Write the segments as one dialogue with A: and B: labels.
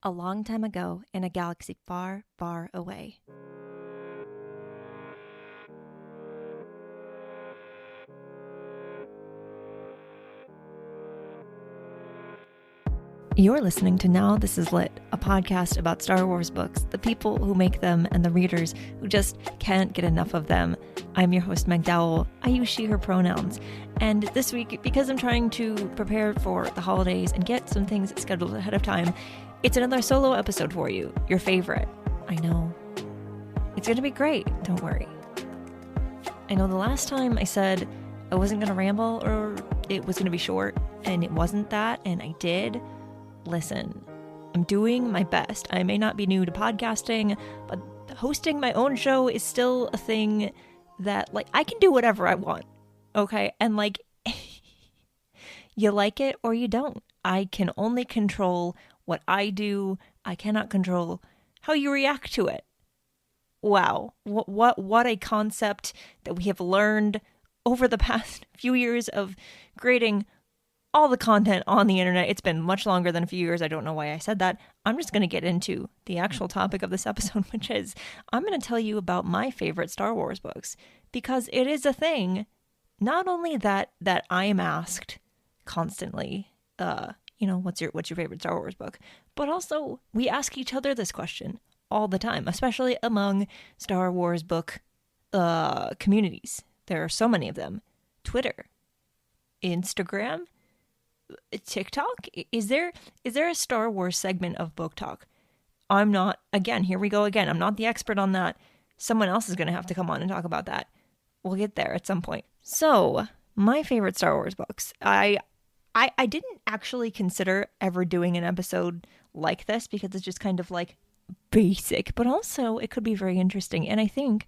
A: A long time ago in a galaxy far, far away. You're listening to Now This Is Lit, a podcast about Star Wars books, the people who make them, and the readers who just can't get enough of them. I'm your host, Meg Dowell. I use she, her pronouns. And this week, because I'm trying to prepare for the holidays and get some things scheduled ahead of time, it's another solo episode for you, your favorite. I know. It's going to be great, don't worry. I know the last time I said I wasn't going to ramble or it was going to be short, and it wasn't that, and I did. Listen, I'm doing my best. I may not be new to podcasting, but hosting my own show is still a thing that, I can do whatever I want, okay? And, you like it or you don't. I can only control what I do. I cannot control how you react to it. Wow, what a concept that we have learned over the past few years of creating all the content on the internet. It's been much longer than a few years. I don't know why I said that. I'm just going to get into the actual topic of this episode, which is I'm going to tell you about my favorite Star Wars books, because it is a thing, not only that I am asked constantly, what's your favorite Star Wars book, but also we ask each other this question all the time, especially among Star Wars book communities. There are so many of them. Twitter, Instagram, TikTok. Is there a Star Wars segment of Book Talk? I'm not, again, here we go again. I'm not the expert on that. Someone else is going to have to come on and talk about that. We'll get there at some point. So, my favorite Star Wars books. I didn't actually consider ever doing an episode like this because it's just kind of basic, but also it could be very interesting. And I think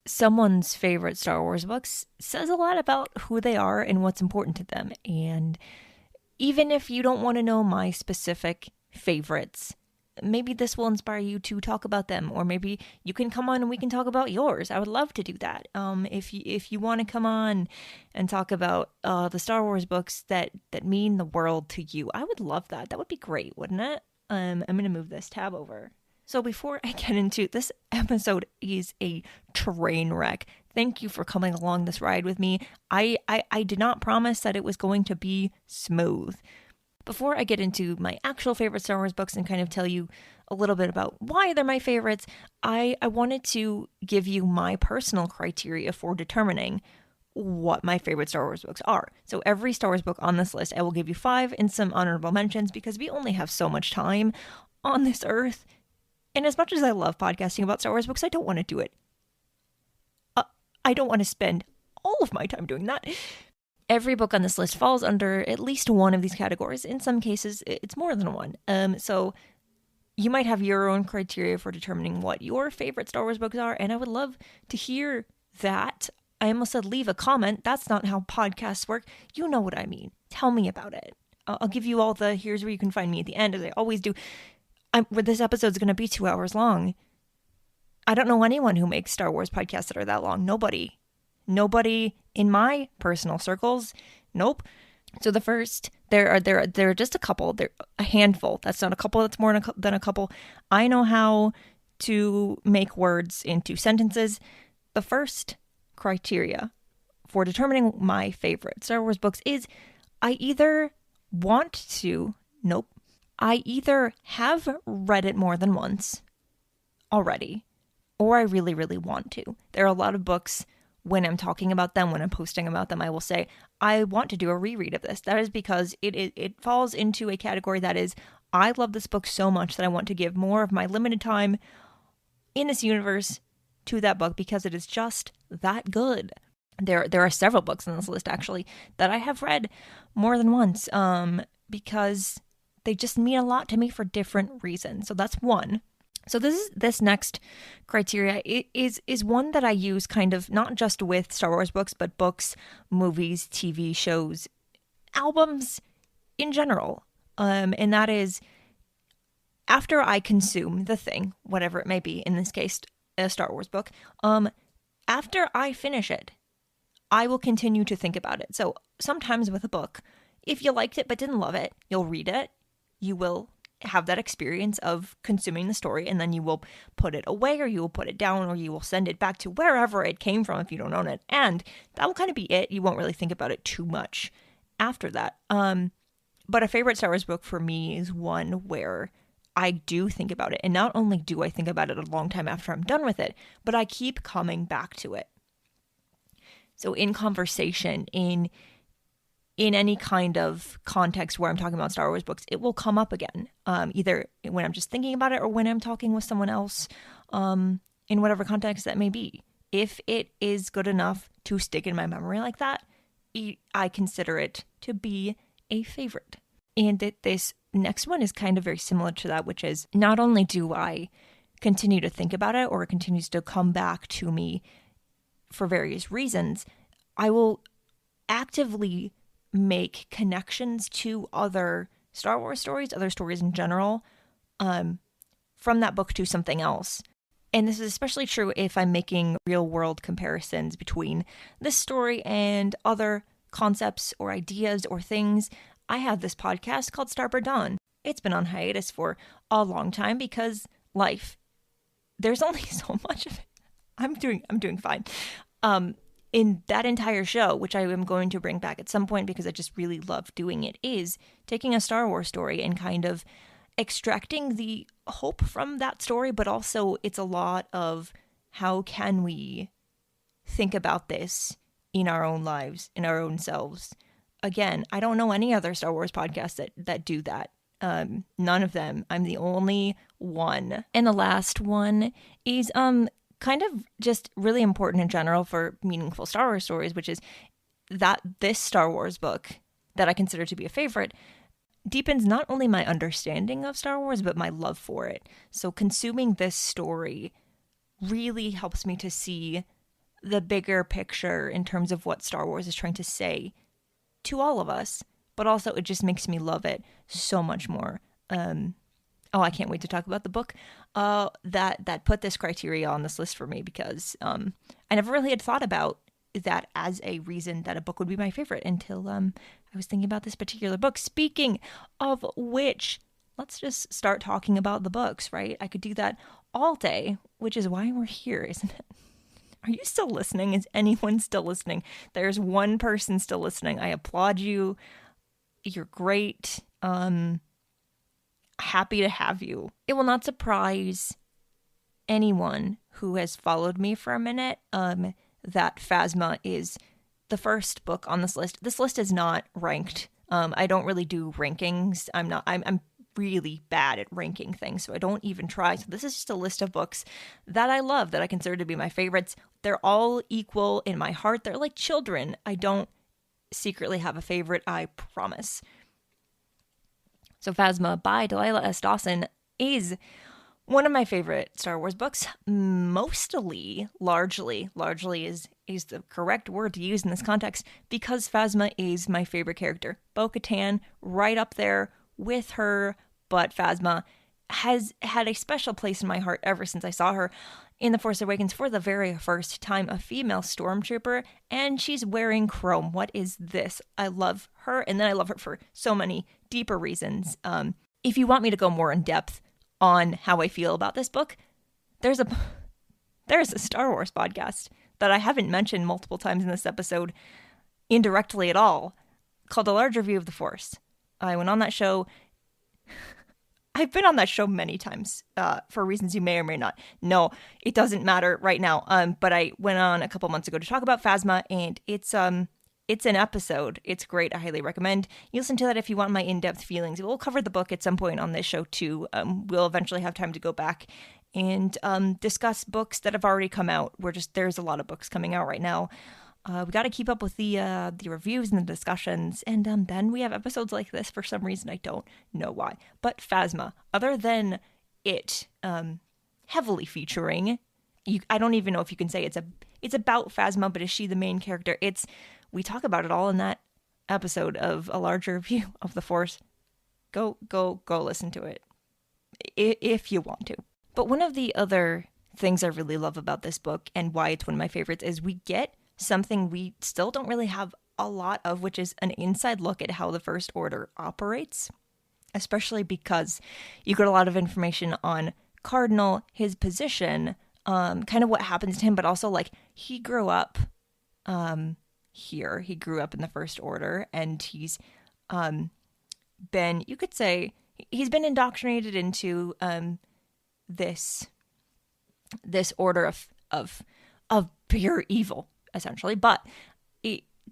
A: someone's favorite Star Wars books says a lot about who they are and what's important to them. And even if you don't want to know my specific favorites, maybe this will inspire you to talk about them, or maybe you can come on and we can talk about yours. I would love to do that. If you want to come on and talk about the Star Wars books that mean the world to you, I would love that. That would be great, wouldn't it? I'm going to move this tab over. So before I get into this episode is a train wreck. Thank you for coming along this ride with me. I did not promise that it was going to be smooth. Before I get into my actual favorite Star Wars books and kind of tell you a little bit about why they're my favorites, I wanted to give you my personal criteria for determining what my favorite Star Wars books are. So every Star Wars book on this list, I will give you 5 and some honorable mentions because we only have so much time on this earth. And as much as I love podcasting about Star Wars books, I don't want to do it. I don't want to spend all of my time doing that. Every book on this list falls under at least one of these categories. In some cases, it's more than one. So you might have your own criteria for determining what your favorite Star Wars books are, and I would love to hear that. I almost said leave a comment. That's not how podcasts work. You know what I mean. Tell me about it. I'll give you all the here's where you can find me at the end, as I always do. This episode's going to be 2 hours long. I don't know anyone who makes Star Wars podcasts that are that long. Nobody in my personal circles. Nope. So the first, there are just a couple. There a handful. That's not a couple. That's more than a couple. I know how to make words into sentences. The first criteria for determining my favorite Star Wars books is I either have read it more than once already, or I really, really want to. There are a lot of books, when I'm talking about them, when I'm posting about them, I will say, I want to do a reread of this. That is because it falls into a category that is, I love this book so much that I want to give more of my limited time in this universe to that book because it is just that good. There are several books on this list, actually, that I have read more than once because they just mean a lot to me for different reasons. So that's one. So this next criteria is one that I use kind of not just with Star Wars books, but books, movies, TV shows, albums in general. And that is after I consume the thing, whatever it may be, in this case, a Star Wars book, after I finish it, I will continue to think about it. So sometimes with a book, if you liked it but didn't love it, you'll read it, you will have that experience of consuming the story, and then you will put it away, or you will put it down, or you will send it back to wherever it came from if you don't own it. And that will kind of be it. You won't really think about it too much after that. But a favorite Star Wars book for me is one where I do think about it. And not only do I think about it a long time after I'm done with it, but I keep coming back to it. So in conversation, in any kind of context where I'm talking about Star Wars books, it will come up again, either when I'm just thinking about it or when I'm talking with someone else, in whatever context that may be. If it is good enough to stick in my memory like that, I consider it to be a favorite. And this next one is kind of very similar to that, which is not only do I continue to think about it, or it continues to come back to me for various reasons, I will actively make connections to other Star Wars stories, other stories in general, from that book to something else. And this is especially true if I'm making real world comparisons between this story and other concepts or ideas or things. I have this podcast called Starbird Dawn. It's been on hiatus for a long time because life. There's only so much of it. I'm doing fine. In that entire show, which I am going to bring back at some point because I just really love doing it, is taking a Star Wars story and kind of extracting the hope from that story, but also it's a lot of how can we think about this in our own lives, in our own selves. Again, I don't know any other Star Wars podcasts that do that. None of them. I'm the only one. And the last one is kind of just really important in general for meaningful Star Wars stories, which is that this Star Wars book that I consider to be a favorite deepens not only my understanding of Star Wars, but my love for it. So consuming this story really helps me to see the bigger picture in terms of what Star Wars is trying to say to all of us, but also it just makes me love it so much more. I can't wait to talk about the book that put this criteria on this list for me, because I never really had thought about that as a reason that a book would be my favorite until I was thinking about this particular book. Speaking of which, let's just start talking about the books, right? I could do that all day, which is why we're here, isn't it? Are you still listening? Is anyone still listening? There's one person still listening. I applaud you. You're great. Happy to have you. It will not surprise anyone who has followed me for a minute that Phasma is the first book on this list. This list is not ranked. I don't really do rankings. I'm really bad at ranking things, so I don't even try. So this is just a list of books that I love, that I consider to be my favorites. They're all equal in my heart. They're like children. I don't secretly have a favorite, I promise. So Phasma by Delilah S. Dawson is one of my favorite Star Wars books. Largely is the correct word to use in this context, because Phasma is my favorite character. Bo-Katan, right up there with her, but Phasma has had a special place in my heart ever since I saw her in The Force Awakens for the very first time, a female stormtrooper, and she's wearing chrome. What is this? I love her, and then I love her for so many deeper reasons. If you want me to go more in depth on how I feel about this book, there's a Star Wars podcast that I haven't mentioned multiple times in this episode indirectly at all, called A Larger View of the Force. I went on that show. I've been on that show many times for reasons you may or may not know. It doesn't matter right now. But I went on a couple months ago to talk about Phasma, and it's an episode. It's great. I highly recommend you listen to that if you want my in-depth feelings. We'll cover the book at some point on this show too. We'll eventually have time to go back and discuss books that have already come out. There's a lot of books coming out right now. We got to keep up with the reviews and the discussions, and then we have episodes like this for some reason. I don't know why. But Phasma, other than it heavily featuring, I don't even know if you can say it's about Phasma, but is she the main character? We talk about it all in that episode of A Larger View of the Force. Go listen to it if you want to. But one of the other things I really love about this book, and why it's one of my favorites, is we get something we still don't really have a lot of, which is an inside look at how the First Order operates. especially because you get a lot of information on Cardinal, his position, kind of what happens to him, but also like he grew up here. He grew up in the First Order, and he's been, you could say, he's been indoctrinated into this order of pure evil, essentially. But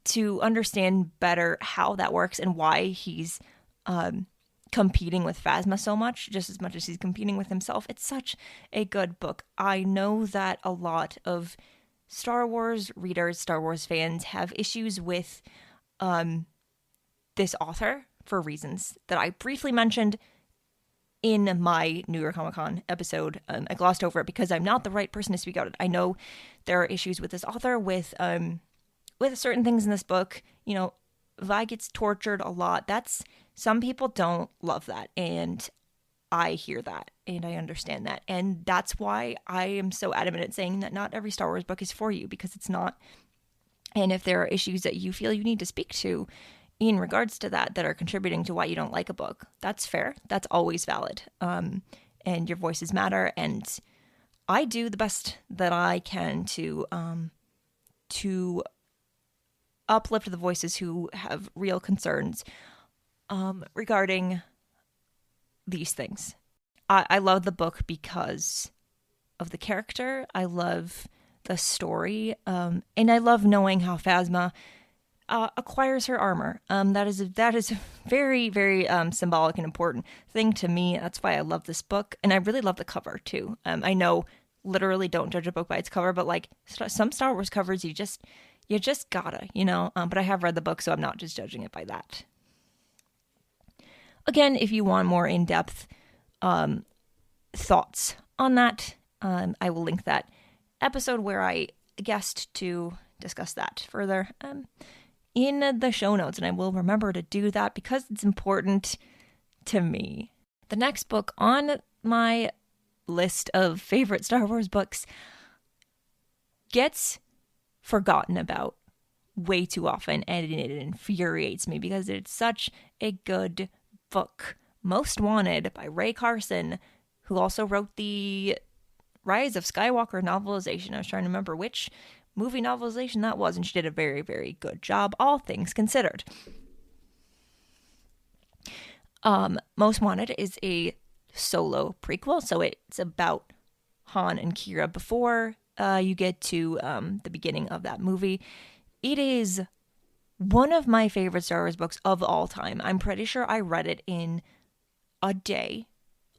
A: to understand better how that works and why he's competing with Phasma so much as he's competing with himself, it's such a good book. I know that a lot of Star Wars readers, Star Wars fans, have issues with this author for reasons that I briefly mentioned in my New York Comic Con episode. I glossed over it because I'm not the right person to speak out. I know there are issues with this author, with certain things in this book. You know, Vi gets tortured a lot. Some people don't love that, and I hear that, and I understand that. And that's why I am so adamant at saying that not every Star Wars book is for you, because it's not. And if there are issues that you feel you need to speak to in regards to that are contributing to why you don't like a book, that's fair. That's always valid. And your voices matter. And I do the best that I can to uplift the voices who have real concerns regarding these things. I love the book because of the character. I love the story. And I love knowing how Phasma acquires her armor. That is a very, very symbolic and important thing to me. That's why I love this book. And I really love the cover too. I know literally don't judge a book by its cover, but like some Star Wars covers, you just gotta, but I have read the book, so I'm not just judging it by that. Again, if you want more in-depth thoughts on that, I will link that episode where I guest to discuss that further in the show notes, and I will remember to do that because it's important to me. The next book on my list of favorite Star Wars books gets forgotten about way too often, and it infuriates me because it's such a good book. Most Wanted by Ray Carson, who also wrote the Rise of Skywalker novelization. I was trying to remember which movie novelization that was, and she did a very, very good job, all things considered. Most Wanted is a solo prequel, so it's about Han and Kira before you get to the beginning of that movie. It is one of my favorite Star Wars books of all time. I'm pretty sure I read it in a day.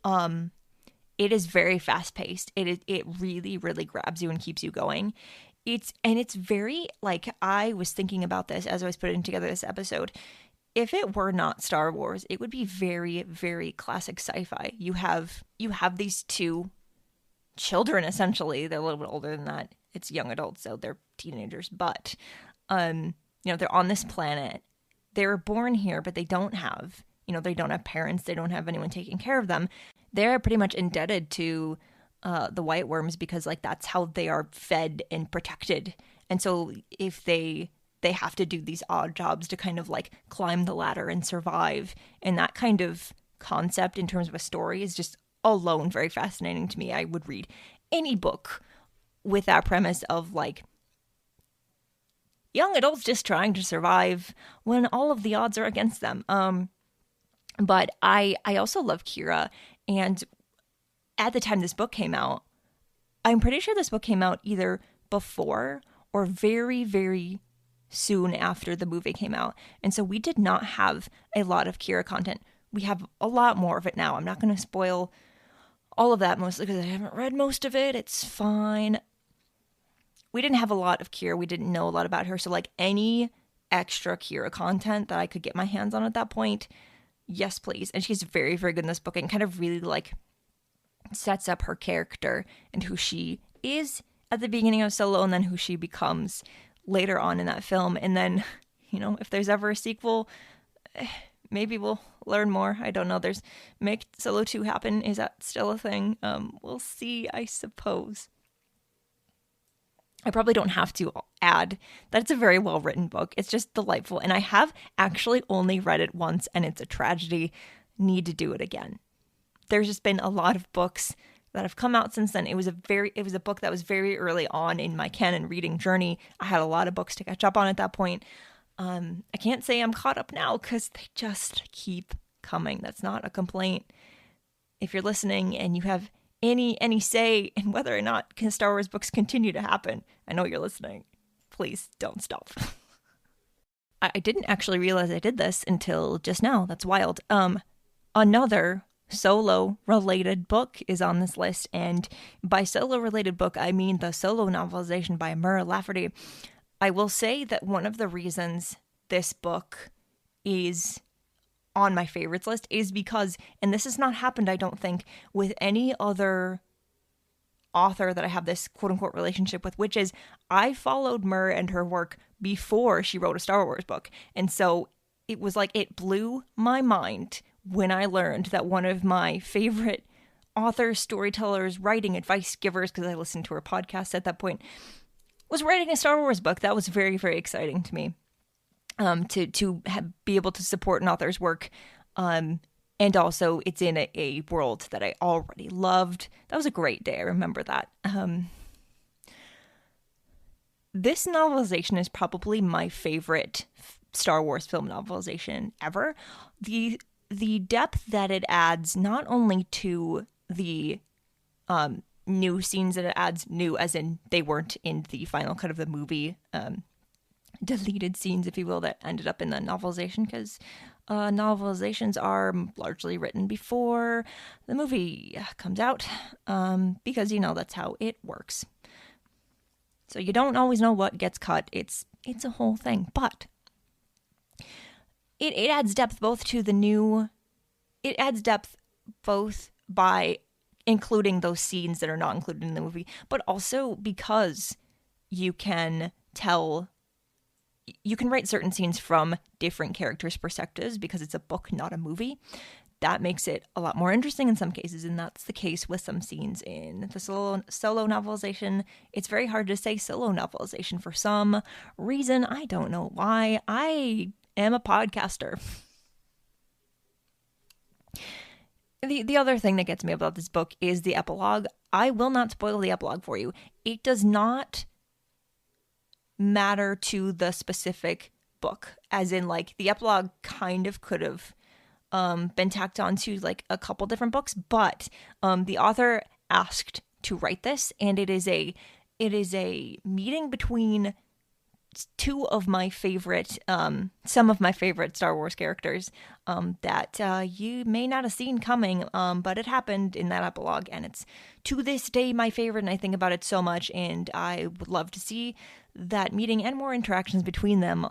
A: It is very fast-paced. It really, really grabs you and keeps you going. It's very, like, I was thinking about this as I was putting together this episode. If it were not Star Wars, it would be very, very classic sci-fi. You have these two children, essentially. They're a little bit older than that. It's young adults, so they're teenagers. But, they're on this planet. They were born here, but they don't have parents. They don't have anyone taking care of them. They're pretty much indebted to the White Worms because, like, that's how they are fed and protected. And so if they have to do these odd jobs to kind of like climb the ladder and survive. And that kind of concept in terms of a story is just alone very fascinating to me. I would read any book with that premise of like young adults just trying to survive when all of the odds are against them. But I also love Kira, and at the time this book came out, I'm pretty sure this book came out either before or very, very soon after the movie came out. And so we did not have a lot of Kira content. We have a lot more of it now. I'm not going to spoil all of that, mostly because I haven't read most of it. It's fine. We didn't have a lot of Kira. We didn't know a lot about her. So like any extra Kira content that I could get my hands on at that point, yes, please. And she's very, very good in this book and kind of really like sets up her character and who she is at the beginning of Solo and then who she becomes later on in that film. And then, if there's ever a sequel, maybe we'll learn more. I don't know. Make Solo 2 happen. Is that still a thing? We'll see, I suppose. I probably don't have to add that it's a very well-written book. It's just delightful. And I have actually only read it once, and it's a tragedy. need to do it again. There's just been a lot of books that have come out since then. It was a book that was very early on in my canon reading journey. I had a lot of books to catch up on at that point. I can't say I'm caught up now because they just keep coming. That's not a complaint. If you're listening and you have any say in whether or not Star Wars books continue to happen, I know you're listening. Please don't stop. I didn't actually realize I did this until just now. That's wild. Another solo-related book is on this list, and by solo-related book, I mean the solo novelization by Mur Lafferty. I will say that one of the reasons this book is on my favorites list is because, and this has not happened, I don't think, with any other author that I have this quote-unquote relationship with, which is I followed Mur and her work before she wrote a Star Wars book. And so it was like it blew my mind when I learned that one of my favorite authors, storytellers, writing advice givers, because I listened to her podcast at that point, was writing a Star Wars book. That was very, very exciting to me, to be able to support an author's work. And also it's in a world that I already loved. That was a great day. I remember that. This novelization is probably my favorite Star Wars film novelization ever. The depth that it adds, not only to the new scenes that it adds, new as in they weren't in the final cut of the movie, deleted scenes, if you will, that ended up in the novelization, because novelizations are largely written before the movie comes out, because, that's how it works. So you don't always know what gets cut. It's a whole thing, but it adds depth both to the new. It adds depth both by including those scenes that are not included in the movie, but also because you can write certain scenes from different characters' perspectives because it's a book, not a movie. That makes it a lot more interesting in some cases, and that's the case with some scenes in the solo novelization. It's very hard to say solo novelization for some reason. I don't know why. I am a podcaster. The other thing that gets me about this book is the epilogue. I will not spoil the epilogue for you. It does not matter to the specific book, as in, like, the epilogue kind of could have been tacked on to, like, a couple different books, but the author asked to write this, and it is a meeting between two of my favorite, some of my favorite Star Wars characters that you may not have seen coming, but it happened in that epilogue, and it's to this day my favorite, and I think about it so much, and I would love to see that meeting and more interactions between them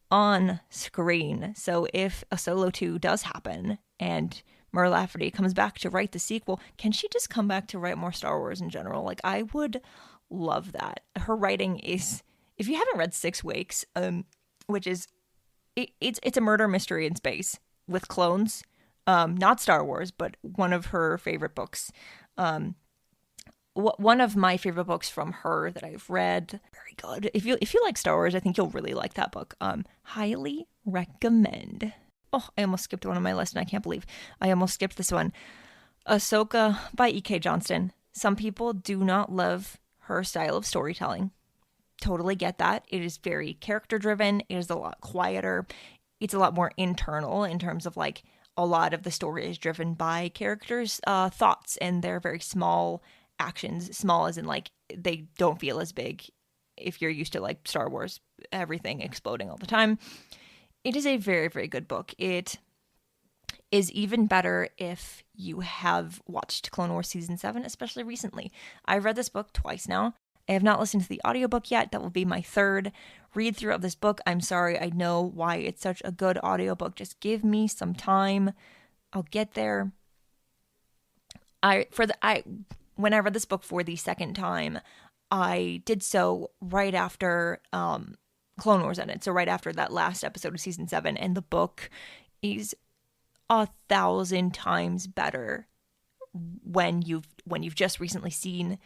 A: on screen. So if a Solo 2 does happen and Mur Lafferty comes back to write the sequel, can she just come back to write more Star Wars in general? Like, I would love that. Her writing is, if you haven't read Six Wakes, which is, it's a murder mystery in space with clones, not Star Wars, but one of her favorite books. One of my favorite books from her that I've read. Very good. If you like Star Wars, I think you'll really like that book. Highly recommend. Oh, I almost skipped one on my list, and I can't believe I almost skipped this one. Ahsoka by E.K. Johnston. Some people do not love her style of storytelling. Totally get that. It is very character driven. It is a lot quieter. It's a lot more internal in terms of, like, a lot of the story is driven by characters' thoughts, and they're very small actions. Small as in, like, they don't feel as big if you're used to, like, Star Wars, everything exploding all the time. It is a very, very good book. It is even better if you have watched Clone Wars Season 7, especially recently. I've read this book twice now. I have not listened to the audiobook yet. That will be my third read through of this book. I'm sorry. I know why it's such a good audiobook. Just give me some time. I'll get there. When I read this book for the second time, I did so right after Clone Wars ended. So right after that last episode of Season 7. And the book is 1,000 times better when you've just recently seen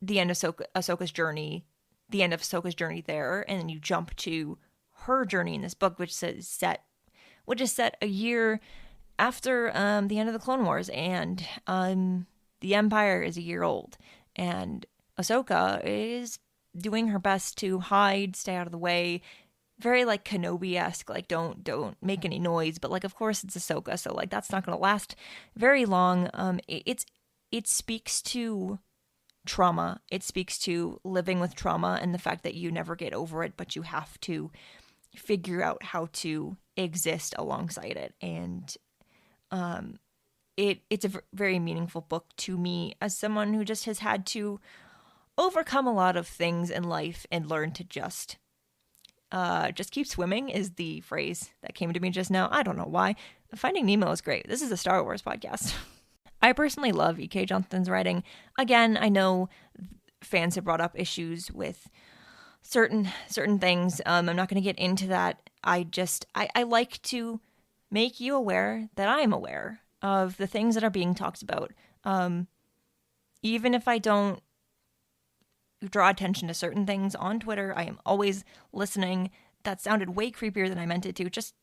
A: the end of Ahsoka's journey, there, and then you jump to her journey in this book, which is set a year after the end of the Clone Wars, and the Empire is a year old, and Ahsoka is doing her best to hide, stay out of the way, very like Kenobi-esque, like don't make any noise, but like of course it's Ahsoka, so like that's not gonna last very long. It speaks to trauma. It speaks to living with trauma and the fact that you never get over it, but you have to figure out how to exist alongside it. And it's a very meaningful book to me as someone who just has had to overcome a lot of things in life and learn to just keep swimming is the phrase that came to me just now. I don't know why. Finding Nemo is great. This is a Star Wars podcast. I personally love E.K. Johnston's writing. Again, I know fans have brought up issues with certain things. I'm not going to get into that. I like to make you aware that I am aware of the things that are being talked about. Even if I don't draw attention to certain things on Twitter, I am always listening. That sounded way creepier than I meant it to. Just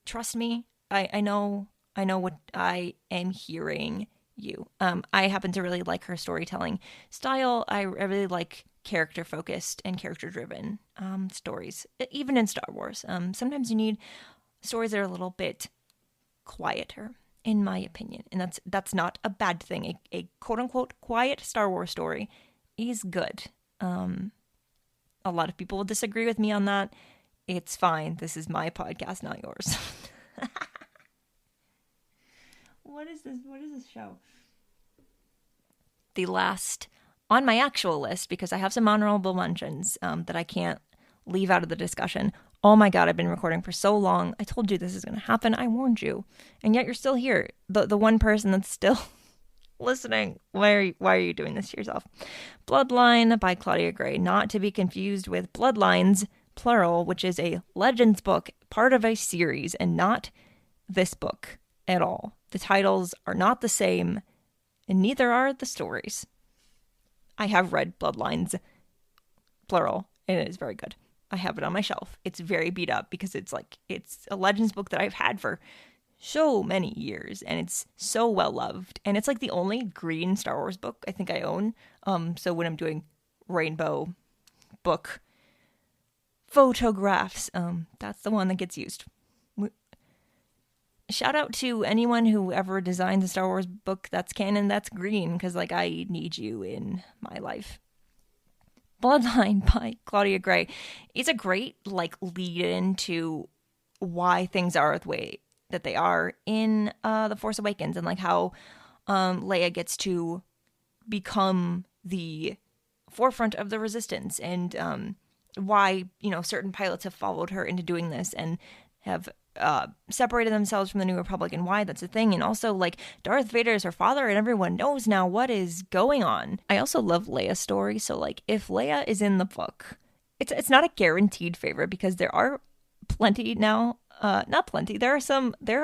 A: trust me. I know what I am hearing you. I happen to really like her storytelling style. I really like character-focused and character-driven stories, even in Star Wars. Sometimes you need stories that are a little bit quieter, in my opinion, and that's not a bad thing. A quote-unquote quiet Star Wars story is good. A lot of people will disagree with me on that. It's fine. This is my podcast, not yours. What is this? What is this show? The last on my actual list, because I have some honorable mentions that I can't leave out of the discussion. Oh my God, I've been recording for so long. I told you this is going to happen. I warned you. And yet you're still here. The one person that's still listening. Why are you doing this to yourself? Bloodline by Claudia Gray, not to be confused with Bloodlines, plural, which is a Legends book, part of a series, and not this book at all. The titles are not the same, and neither are the stories. I have read Bloodlines, plural, and it is very good. I have it on my shelf. It's very beat up because it's a Legends book that I've had for so many years, and it's so well loved. And it's like the only green Star Wars book I think I own. So when I'm doing rainbow book photographs, that's the one that gets used. Shout out to anyone who ever designed the Star Wars book that's canon that's green, because like I need you in my life. Bloodline by Claudia Gray. It's a great like lead into why things are the way that they are in The Force Awakens, and like how Leia gets to become the forefront of the Resistance, and why certain pilots have followed her into doing this and have separated themselves from the New Republic, and why that's a thing. And also like Darth Vader is her father, and everyone knows now what is going on. I also love Leia's story, so like if Leia is in the book, it's not a guaranteed favorite, because there are plenty now, not plenty, there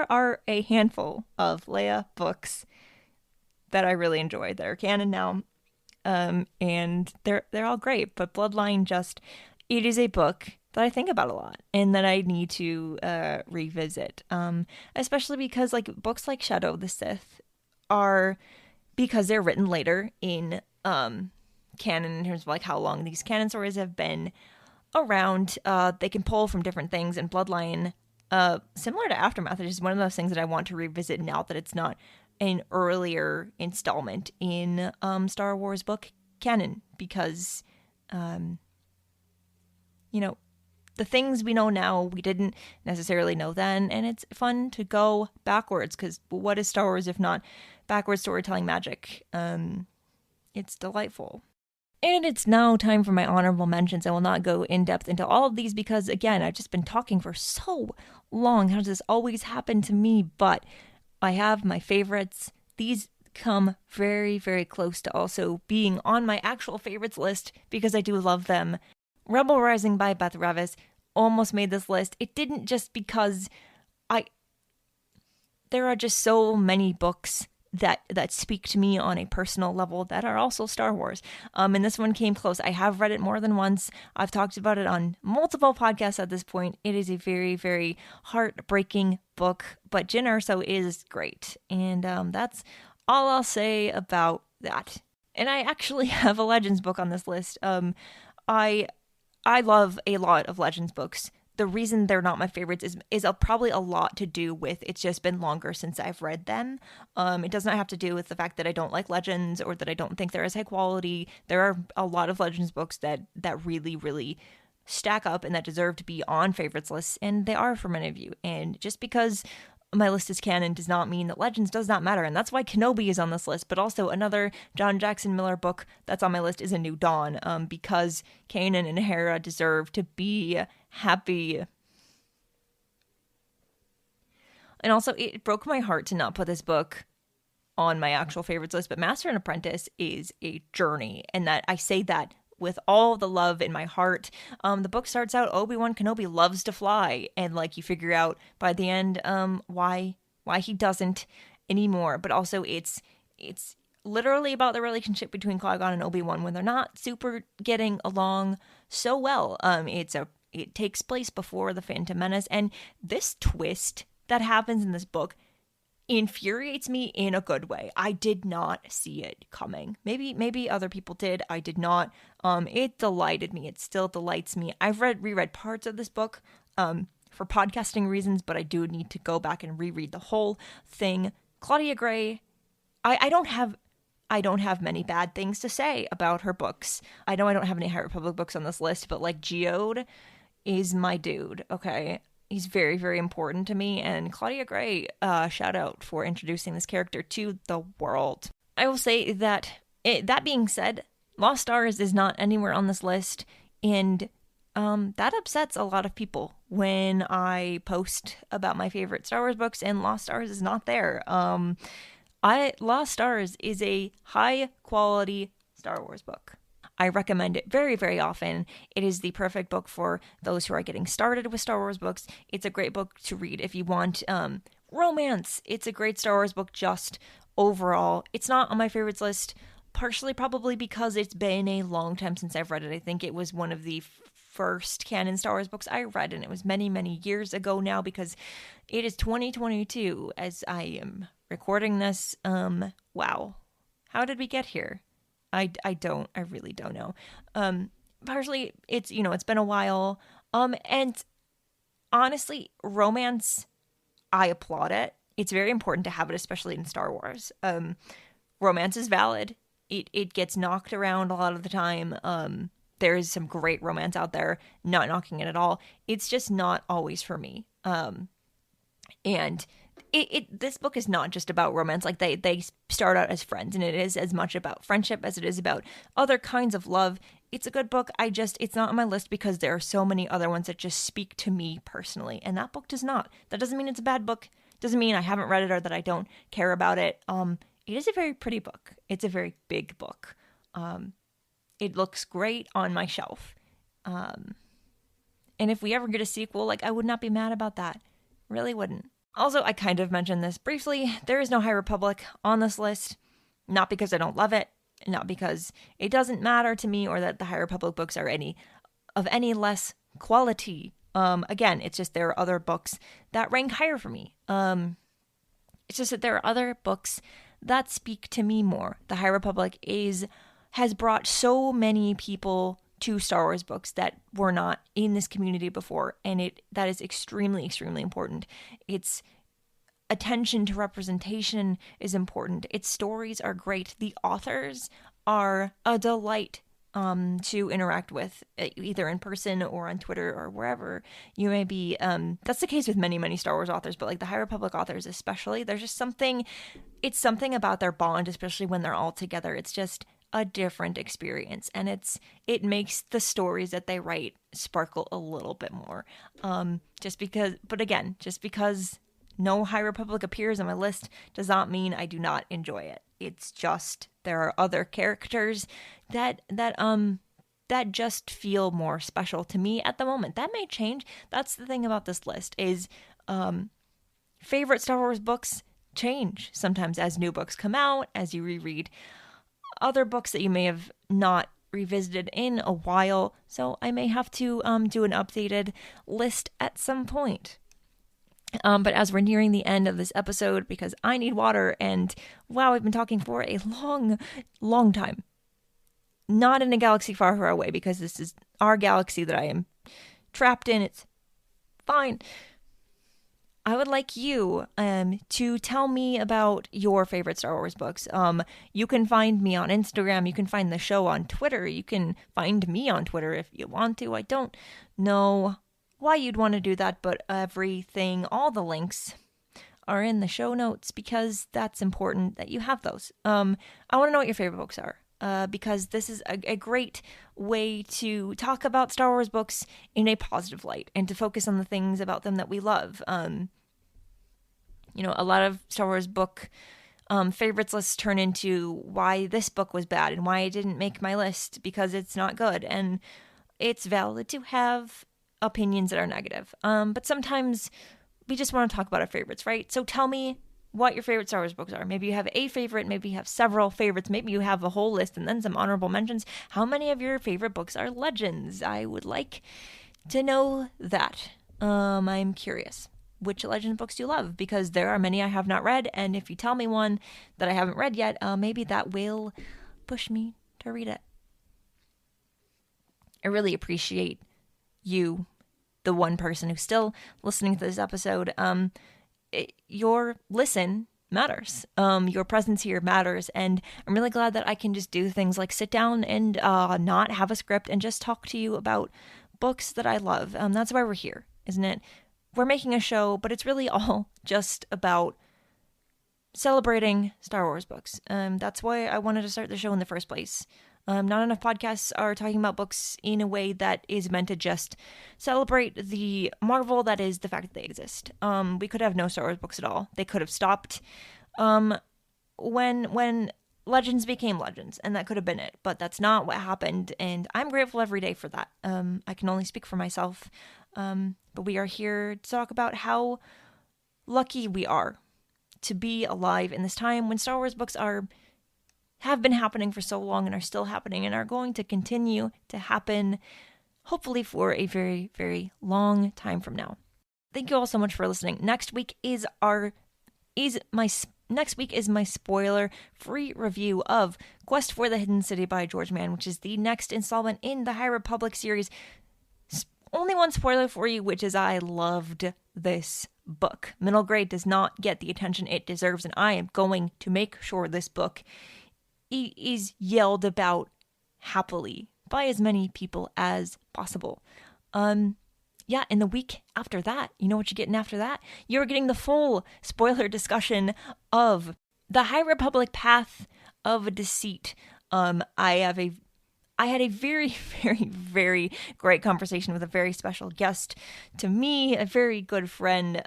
A: are a handful of Leia books that I really enjoy that are canon now, and they're all great. But Bloodline, it is a book that I think about a lot and that I need to revisit, especially because like books like Shadow of the Sith are, because they're written later in canon in terms of like how long these canon stories have been around, they can pull from different things. And Bloodline, similar to Aftermath, is one of those things that I want to revisit now that it's not an earlier installment in Star Wars book canon, because the things we know now, we didn't necessarily know then, and it's fun to go backwards, because what is Star Wars if not backwards storytelling magic? It's delightful. And it's now time for my honorable mentions. I will not go in depth into all of these because, again, I've just been talking for so long. How does this always happen to me? But I have my favorites. These come very, very close to also being on my actual favorites list because I do love them. Rebel Rising by Beth Revis almost made this list. It didn't, just because there are just so many books that speak to me on a personal level that are also Star Wars. And this one came close. I have read it more than once. I've talked about it on multiple podcasts at this point. It is a very, very heartbreaking book, but Jyn Erso is great. And that's all I'll say about that. And I actually have a Legends book on this list. I love a lot of Legends books. The reason they're not my favorites is probably a lot to do with it's just been longer since I've read them. It does not have to do with the fact that I don't like Legends or that I don't think they're as high quality. There are a lot of Legends books that really, really stack up and that deserve to be on favorites lists, and they are for many of you. And just because my list is canon does not mean that Legends does not matter, and that's why Kenobi is on this list. But also another John Jackson Miller book that's on my list is A New Dawn, because Kanan and Hera deserve to be happy. And also, it broke my heart to not put this book on my actual favorites list, but Master and Apprentice is a journey, and that I say that with all the love in my heart. The book starts out, Obi-Wan Kenobi loves to fly, and like you figure out by the end why he doesn't anymore. But also it's literally about the relationship between Qui-Gon and Obi-Wan when they're not super getting along so well. It takes place before the Phantom Menace, and this twist that happens in this book infuriates me in a good way. I did not see it coming. Maybe other people did. I did not. It delighted me. It still delights me. I've reread parts of this book for podcasting reasons, but I do need to go back and reread the whole thing. Claudia Gray, I don't have many bad things to say about her books. I know I don't have any High Republic books on this list, but like Geode is my dude, okay? He's very, very important to me, and Claudia Gray, shout out for introducing this character to the world. I will say that, that being said, Lost Stars is not anywhere on this list, and that upsets a lot of people when I post about my favorite Star Wars books, and Lost Stars is not there. Lost Stars is a high-quality Star Wars book. I recommend it very, very often. It is the perfect book for those who are getting started with Star Wars books. It's a great book to read if you want romance. It's a great Star Wars book just overall. It's not on my favorites list, partially probably because it's been a long time since I've read it. I think it was one of the first canon Star Wars books I read, and it was many, many years ago now because it is 2022 as I am recording this. Wow. How did we get here? I really don't know. Partially it's been a while. And honestly, romance, I applaud it. It's very important to have it, especially in Star Wars. Romance is valid. It gets knocked around a lot of the time. There is some great romance out there, not knocking it at all. It's just not always for me. And this book is not just about romance. Like they start out as friends, and it is as much about friendship as it is about other kinds of love. It's a good book. It's not on my list because there are so many other ones that just speak to me personally, and that book does not. That doesn't mean it's a bad book. Doesn't mean I haven't read it or that I don't care about it. It is a very pretty book. It's a very big book. It looks great on my shelf. And if we ever get a sequel, like, I would not be mad about that. Really wouldn't. Also, I kind of mentioned this briefly. There is no High Republic on this list. Not because I don't love it. Not because it doesn't matter to me or that the High Republic books are any less quality. Again, it's just there are other books that rank higher for me. It's just that there are other books that speak to me more. The High Republic has brought so many people to Star Wars books that were not in this community before, and that is extremely, extremely important. Its attention to representation is important. Its stories are great. The authors are a delight to interact with, either in person or on Twitter or wherever you may be. That's the case with many, many Star Wars authors, but like the High Republic authors especially, there's just something about their bond, especially when they're all together. It's just a different experience, and it makes the stories that they write sparkle a little bit more. Just because no High Republic appears on my list does not mean I do not enjoy it. It's just there are other characters that just feel more special to me at the moment. That may change. That's the thing about this list is favorite Star Wars books change sometimes as new books come out, as you reread other books that you may have not revisited in a while. So I may have to do an updated list at some point. But as we're nearing the end of this episode, because I need water, and wow, I've been talking for a long, long time. Not in a galaxy far, far away, because this is our galaxy that I am trapped in. It's fine. I would like you to tell me about your favorite Star Wars books. You can find me on Instagram. You can find the show on Twitter. You can find me on Twitter if you want to. I don't know why you'd want to do that, but everything, all the links are in the show notes because that's important that you have those. I want to know what your favorite books are. Because this is a great way to talk about Star Wars books in a positive light and to focus on the things about them that we love. A lot of Star Wars book favorites lists turn into why this book was bad and why it didn't make my list because it's not good. And it's valid to have opinions that are negative. But sometimes we just want to talk about our favorites, right? So tell me what your favorite Star Wars books are. Maybe you have a favorite, maybe you have several favorites, maybe you have a whole list and then some honorable mentions. How many of your favorite books are legends? I would like to know that. I'm curious. Which legend books do you love? Because there are many I have not read, and if you tell me one that I haven't read yet, maybe that will push me to read it. I really appreciate you, the one person who's still listening to this episode. Your listen matters. Your presence here matters, and I'm really glad that I can just do things like sit down and not have a script and just talk to you about books that I love. That's why we're here, isn't it? We're making a show, but it's really all just about celebrating Star Wars books. That's why I wanted to start the show in the first place. Not enough podcasts are talking about books in a way that is meant to just celebrate the marvel that is the fact that they exist. We could have no Star Wars books at all. They could have stopped when Legends became Legends, and that could have been it. But that's not what happened, and I'm grateful every day for that. I can only speak for myself. But we are here to talk about how lucky we are to be alive in this time when Star Wars books have been happening for so long and are still happening and are going to continue to happen, hopefully for a very, very long time from now. Thank you all so much for listening. Next week is my spoiler-free review of Quest for the Hidden City by George Mann, which is the next installment in the High Republic series. Only one spoiler for you, which is I loved this book. Middle grade does not get the attention it deserves, and I am going to make sure this book is yelled about happily by as many people as possible. In the week after that, you know what you're getting after that? You're getting the full spoiler discussion of the High Republic Path of Deceit. I had a very, very, very great conversation with a very special guest to me, a very good friend,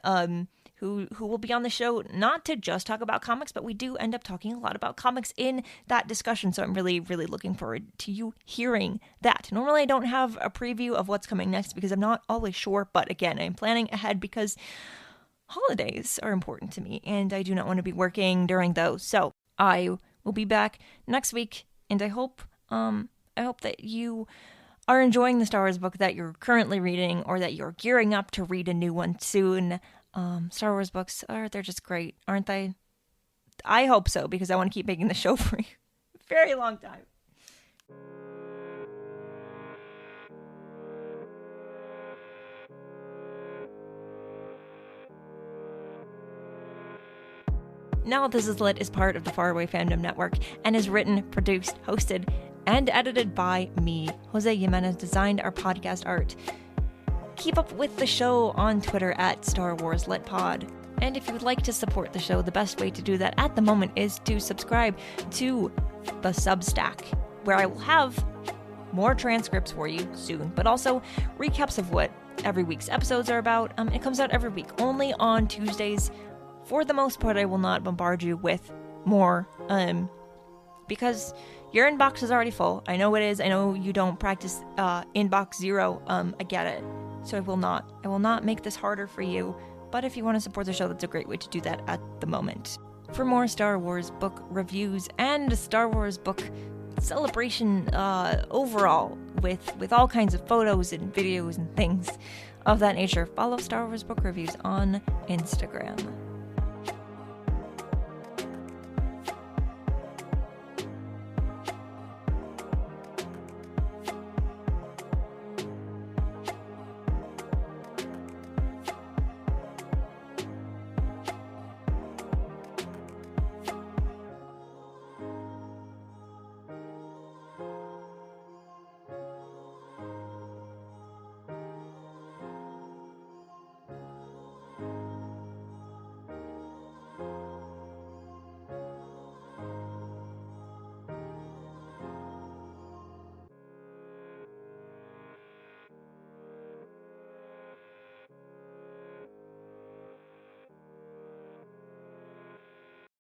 A: who will be on the show not to just talk about comics, but we do end up talking a lot about comics in that discussion. So I'm really, really looking forward to you hearing that. Normally I don't have a preview of what's coming next because I'm not always sure, but again, I'm planning ahead because holidays are important to me and I do not want to be working during those. So I will be back next week, and I hope that you are enjoying the Star Wars book that you're currently reading or that you're gearing up to read a new one soon. Star Wars books, they're just great, aren't they? I hope so, because I want to keep making the show for a very long time. Now This Is Lit is part of the Faraway Fandom Network and is written, produced, hosted, and edited by me. Jose Jimenez designed our podcast art. Keep up with the show on Twitter at Star Wars Lit Pod. And if you would like to support the show, the best way to do that at the moment is to subscribe to the Substack, where I will have more transcripts for you soon, but also recaps of what every week's episodes are about. It comes out every week, only on Tuesdays. For the most part, I will not bombard you with more, because your inbox is already full. I know it is. I know you don't practice inbox zero. I get it. So I will not make this harder for you but if you want to support the show, that's a great way to do that at the moment. For more Star Wars book reviews and Star Wars book celebration overall, with all kinds of photos and videos and things of that nature, follow Star Wars Book Reviews on Instagram.